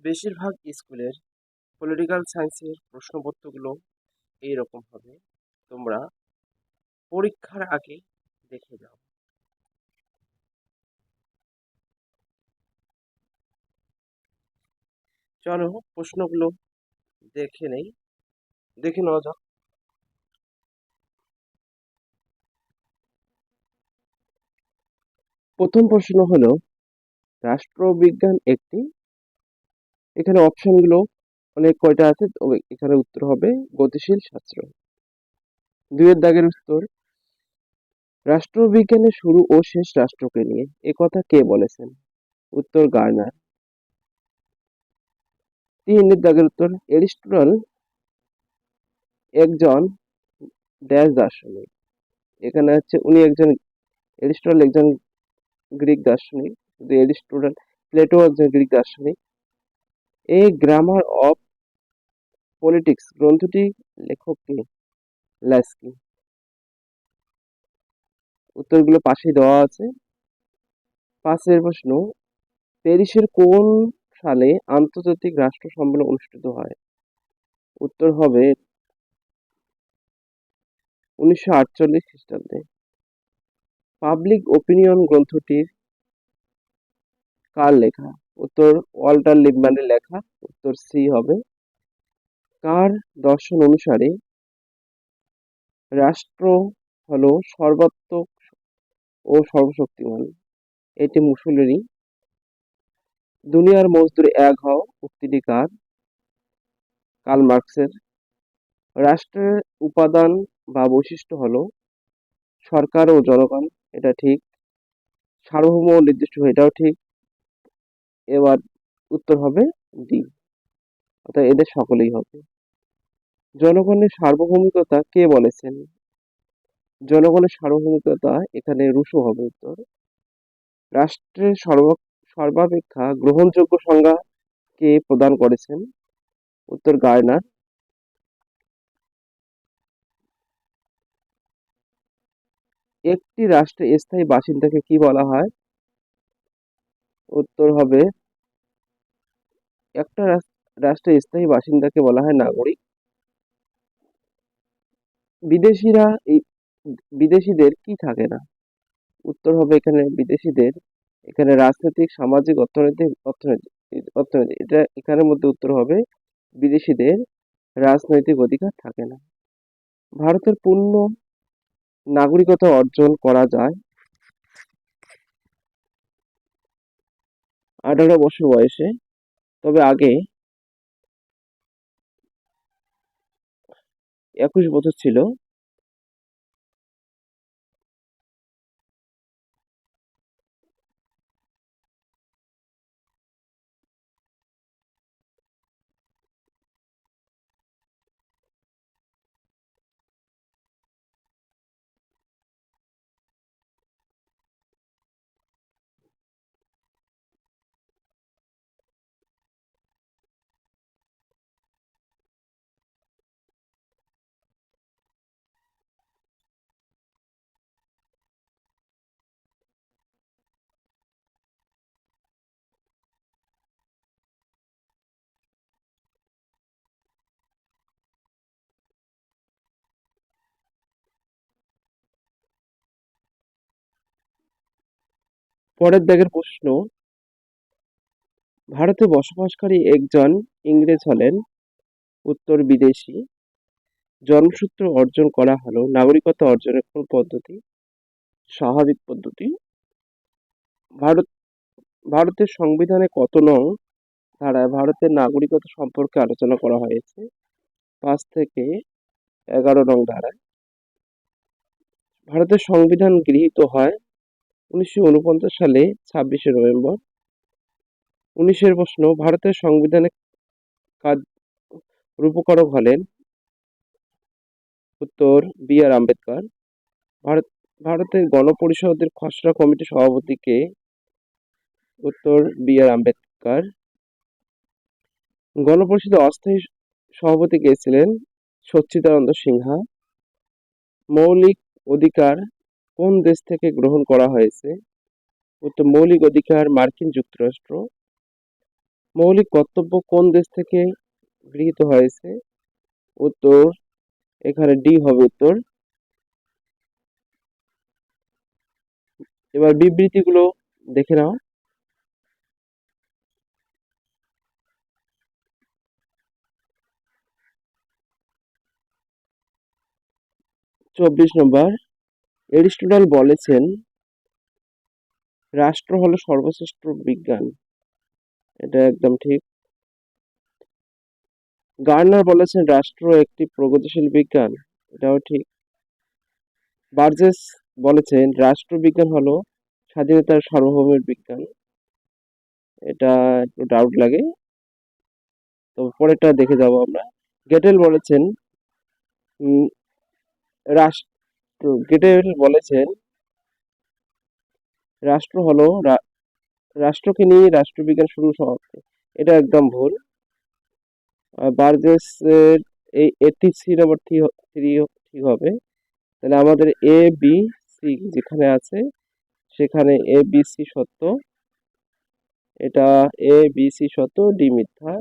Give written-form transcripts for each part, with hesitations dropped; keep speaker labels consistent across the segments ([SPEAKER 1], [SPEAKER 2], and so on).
[SPEAKER 1] বেশিরভাগ স্কুলের পলিটিক্যাল সায়েন্সের প্রশ্নপত্রগুলো এইরকম হবে। তোমরা পরীক্ষার আগে দেখে যাও। চলো প্রশ্নগুলো দেখে নেওয়া যাক। প্রথম প্রশ্ন হলো, রাষ্ট্রবিজ্ঞান একটি, এখানে অপশনগুলো অনেক কয়টা আছে, তবে এখানে উত্তর হবে গতিশীল শাস্ত্র। দুইয়ের দাগের উত্তর, রাষ্ট্রবিজ্ঞানের শুরু ও শেষ রাষ্ট্রকে নিয়ে এ কথা কে বলেছেন? উত্তর গার্নার। তিনের দাগের উত্তর, এরিস্টটল একজন ড্যাশ দার্শনিক। এখানে হচ্ছে এরিস্টটল একজন গ্রিক দার্শনিক। প্লেটো একজন গ্রিক দার্শনিক। এ গ্রামার অফ পলিটিক্স গ্রন্থটি লেখক কে? ল্যাস্কি। উত্তরগুলো পাশেই দেওয়া আছে। পাঁচের প্রশ্ন, প্যারিসের কোন সালে আন্তর্জাতিক রাষ্ট্র সম্মেলন অনুষ্ঠিত হয়? উত্তর হবে 1948 খ্রিস্টাব্দে। পাবলিক ওপিনিয়ন গ্রন্থটির কার লেখা? উত্তর ওয়াল্টার লিপম্যানের লেখা। উত্তর সি হবে। কার দর্শন অনুসারে রাষ্ট্র হলো সর্বাত্মক ও সর্বশক্তিমান? এটি মুসোলিনি। দুনিয়ার মজদুর এক হও উক্তিটি কার? কার্ল মার্কসের। রাষ্ট্রের উপাদান বা বৈশিষ্ট্য হলো সরকার ও জনগণ, এটা ঠিক। সার্বভৌম ও নির্দিষ্ট, এটাও ঠিক। এবার উত্তর হবে ডি, অর্থাৎ এদের সকলেই হবে। জনগণের সার্বভৌমিকতা কে বলেছেন? জনগণের সার্বভৌমিকতা এখানে রুশো হবে উত্তর। রাষ্ট্রের সর্বাপেক্ষা গ্রহণযোগ্য সংজ্ঞা কে প্রদান করেছেন? উত্তর গার্নার। একটি রাষ্ট্রের স্থায়ী বাসিন্দাকে কি বলা হয়? উত্তর হবে, একটা রাষ্ট্রের স্থায়ী বাসিন্দাকে বলা হয় নাগরিক। বিদেশিরা এই বিদেশিদের কি থাকে না? উত্তর হবে এখানে বিদেশিদের, এখানে রাজনৈতিক, সামাজিক, অর্থনৈতিক, এটা এখানের মধ্যে উত্তর হবে বিদেশিদের রাজনৈতিক অধিকার থাকে না। ভারতের পূর্ণ নাগরিকতা অর্জন করা যায় 18 বছর বয়সে, তবে আগে 21 বছর ছিল। পরের দাগের প্রশ্ন, ভারতে বসবাসকারী একজন ইংরেজ হলেন? উত্তর বিদেশি। জন্মসূত্র অর্জন করা হলো নাগরিকতা অর্জনের কোন পদ্ধতি? স্বাভাবিক পদ্ধতি। ভারত ভারতের সংবিধানে কত নং ধারায় ভারতের নাগরিকতা সম্পর্কে আলোচনা করা হয়েছে? 5 থেকে 11 নং ধারায়। ভারতের সংবিধান গৃহীত হয় 1949 সালে 26শে নভেম্বর। 19-এর প্রশ্ন, ভারতের সংবিধানের রূপকারক হলেন? উত্তর বি আর আম্বেদকর। ভারত ভারতের গণপরিষদের খসড়া কমিটির সভাপতি কে? উত্তর বি আর আম্বেদকর। গণপরিষদের অস্থায়ী সভাপতি কে ছিলেন? সচ্চিদানন্দ সিনহা। মৌলিক অধিকার কোন দেশ থেকে গ্রহণ করা হয়েছে? উত্তর মৌলিক অধিকার মার্কিন যুক্তরাষ্ট্র। মৌলিক কর্তব্য কোন দেশ থেকে গৃহীত হয়েছে? উত্তর এখানে ডি হবে উত্তর। এবার বিবৃতিগুলো দেখে নাও। 24 নম্বর, এরিস্টটল বলেছেন রাষ্ট্র হলো সর্বশ্রেষ্ঠ বিজ্ঞান। এটা একদম ঠিক। গার্নার বলেছেন রাষ্ট্র একটি প্রগতিশীল বিজ্ঞান। এটাও ঠিক। বার্জেস বলেছেন রাষ্ট্রবিজ্ঞান হলো স্বাধীনতার সার্বভৌমের বিজ্ঞান। এটা একটু ডাউট লাগে, তো পরেরটা দেখে যাব আমরা। গেটেল বলেছেন উম, গেটেল বলেছেন রাষ্ট্র হলো রাষ্ট্রকে নিয়ে রাষ্ট্রবিজ্ঞান শুরু সমাপ্তি। এটা একদম ভুল। বার্জেস এর এই 83 নম্বর থ্রি ঠিক হবে। তাহলে আমাদের এ বি সি যেখানে আছে সেখানে এ বি সি সত্য, এটা এ বি সি সত্য, ডি মিথ্যা।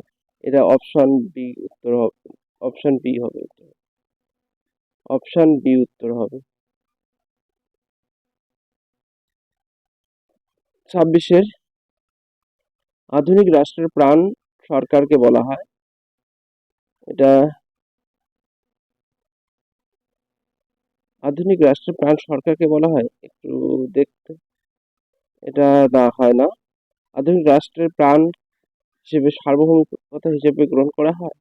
[SPEAKER 1] এটা অপশন বি উত্তর হবে, অপশন বি হবে উত্তর, অপশন বি উত্তর হবে। 26-এর আধুনিক রাষ্ট্রের প্রাণ সরকারকে বলা হয়। এটা আধুনিক রাষ্ট্রের প্রাণ সরকারকে বলা হয়, একটু দেখতে। এটা না, হয় না। আধুনিক রাষ্ট্রের প্রাণ হিসেবে সার্বভৌমিকতা হিসেবে গ্রহণ করা হয়।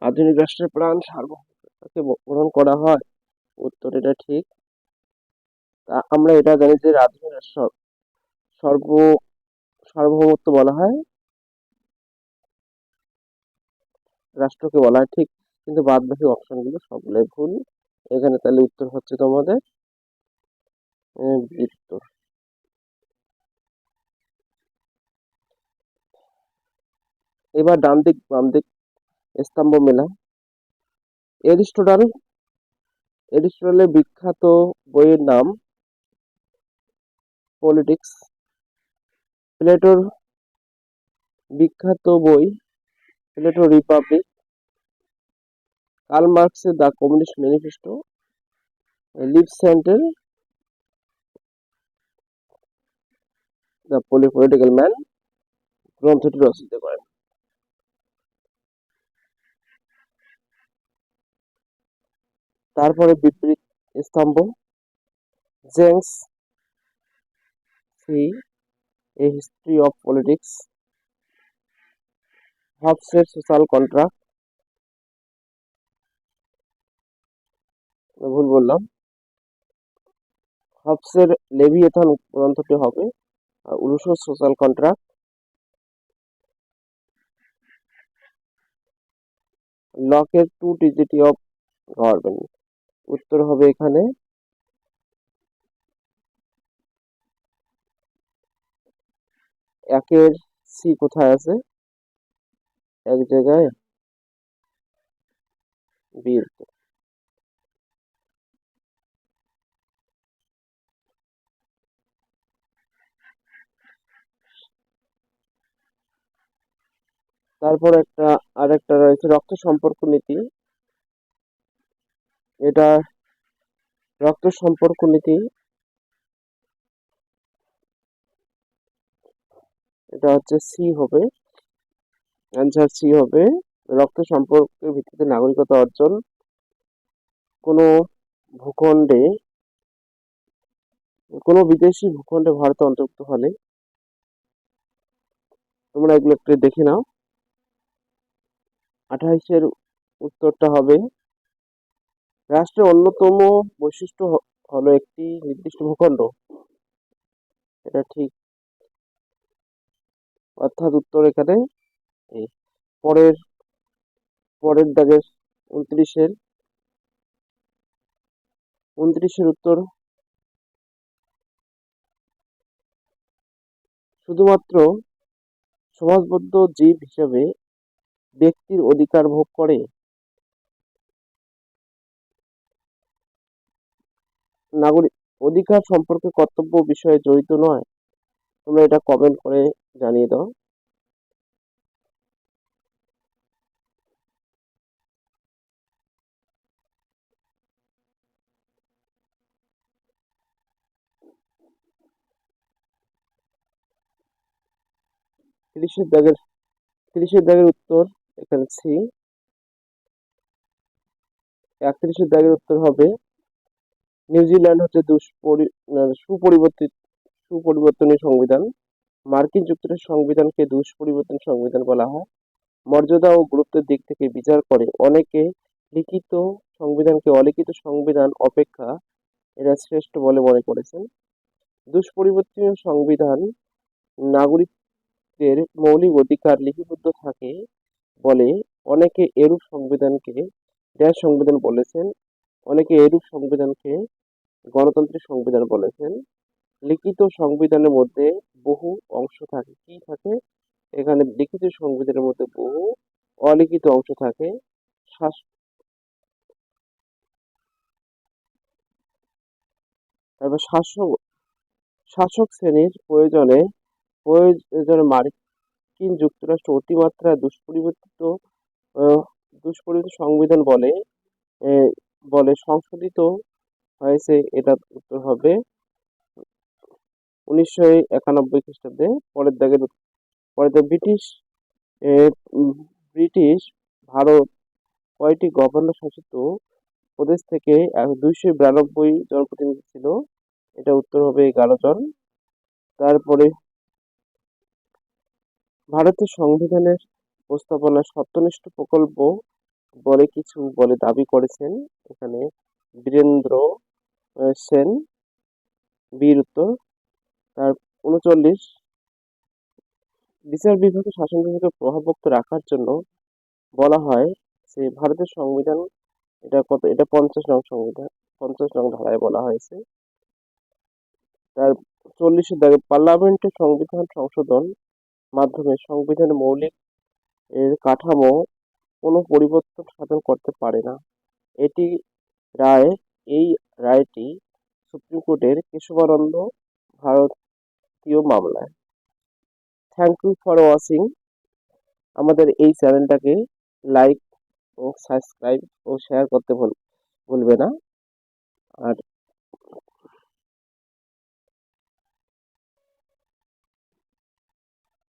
[SPEAKER 1] আধুনিক রাষ্ট্রের প্রাণ সার্বভৌমত্বকে গ্রহণ করা হয়, উত্তর এটা ঠিক। আমরা এটা জানি যে আধুনিক রাষ্ট্র সর্ব সার্বভৌমত্ব বলা হয়, রাষ্ট্রকে বলা হয়, ঠিক। কিন্তু বাদ বাকি অপশনগুলো সবগুলোই ভুল। এখানে তাহলে উত্তর হচ্ছে তোমাদের উত্তর। এবার ডান দিক বাম দিক স্তম্ভ মেলা। এরিস্টটল এরিস্টটলের বিখ্যাত বইয়ের নাম পলিটিক্স। প্লেটোর বিখ্যাত বই প্লেটো রিপাবলিক। কার্ল মার্কসের দ্য কমিউনিস্ট ম্যানিফেস্টো। লিভ সেন্টের দ্য পলিটিক্যাল ম্যান গ্রন্থটি রচিত করেন। তারপরে বিপরীত স্তম্ভ, James C a history of politics. হবসের সোশ্যাল কন্ট্রাক্ট, ভুল বললাম। হবসের লেভিয়েথান গ্রন্থটি হবে রুসোর সোশ্যাল কন্ট্রাক্ট। লকের টু টিজিটি অফ গভর্নমেন্ট, উত্তর হবে এখানে একের সি। কোথায় আছে? এক জায়গায়, বি। তারপর আরেকটা রয়েছে রক্ত সম্পর্ক নীতি। এটা রক্ত সম্পর্ক নীতি, এটা হচ্ছে সি হবে, অ্যান্সার সি হবে। রক্ত সম্পর্কের ভিত্তিতে নাগরিকতা অর্জন। কোনো ভূখণ্ডে কোনো বিদেশি ভূখণ্ডে ভারত অন্তর্ভুক্ত হলে, তোমরা এগুলো একটু দেখে নাও। 28-এর উত্তরটা হবে রাষ্ট্রের অন্যতম বৈশিষ্ট্য হলো একটি নির্দিষ্ট ভূখণ্ড। এটা ঠিক, অর্থাৎ উত্তর এখানে এই পরের পরের দাগের 29-এর উত্তর শুধুমাত্র সমাজবদ্ধ জীব হিসেবে ব্যক্তির অধিকার ভোগ করে। নাগরিক অধিকার সম্পর্কে কর্তব্য বিষয়ে জড়িত নয়। তোমরা এটা কমেন্ট করে জানিয়ে দাও। তিরিশের দাগের 30-এর দাগের উত্তর এখানে সি। 31-এর দাগের উত্তর হবে নিউজিল্যান্ড হচ্ছে সুপরিবর্তনীয় সংবিধান। মার্কিন যুক্তরাষ্ট্রের সংবিধানকে দুষ্পরিবর্তনীয় সংবিধান বলা হয়। মর্যাদা ও গুরুত্বের দিক থেকে বিচার করে অনেকে লিখিত সংবিধানকে অলিখিত সংবিধান অপেক্ষা এরা শ্রেষ্ঠ বলে মনে করেছেন। দুষ্পরিবর্তনীয় সংবিধান নাগরিকদের মৌলিক অধিকার লিপিবদ্ধ থাকে বলে অনেকে এরূপ সংবিধানকে দেশ সংবিধান বলেছেন। অনেকে এরূপ সংবিধানকে গণতান্ত্রিক সংবিধান বলেছেন। লিখিত সংবিধানের মধ্যে বহু অংশ থাকে। কি থাকে? এখানে লিখিত সংবিধানের মধ্যে বহু অলিখিত অংশ থাকে। শাস- তারপর শাসক শ্রেণীর প্রয়োজনে মার্কিন যুক্তরাষ্ট্র অতিমাত্রা আহ, দুষ্পরিবর্তিত সংবিধান আহ, বলে সংশোধিত হয়েছে। এটা উত্তর হবে 1991 খ্রিস্টাব্দে। পরের দাগে আহ, উম, ব্রিটিশ ভারত কয়টি গভর্নর শাসিত প্রদেশ থেকে 292 জন প্রতিনিধি ছিল? এটা উত্তর হবে 11 জন। তারপরে ভারতের সংবিধানের প্রস্তাবনা সত্যনিষ্ঠ প্রকল্প বলে দাবি করেছেন এখানে বীরেন্দ্র সেন। বীর উত্তর। তার 39 বিচার বিভাগে শাসন বিভাগের প্রভাবমুক্ত রাখার জন্য বলা হয় যে ভারতের সংবিধান এটা 50 নং ধারায় বলা হয়েছে। তার 40-এর দাগে পার্লামেন্টের সংবিধান সংশোধন মাধ্যমে সংবিধানের মৌলিক কাঠামো কোনো পরিবর্তন সাধন করতে পারে না। এটি রায় এই রায়টি সুপ্রিম কোর্টের কেশবানন্দ ভারতীয় মামলায়। Thank you for watching. আমাদের এই চ্যানেলটাকে লাইক ও সাবস্ক্রাইব ও শেয়ার করতে ভুলবে না। আর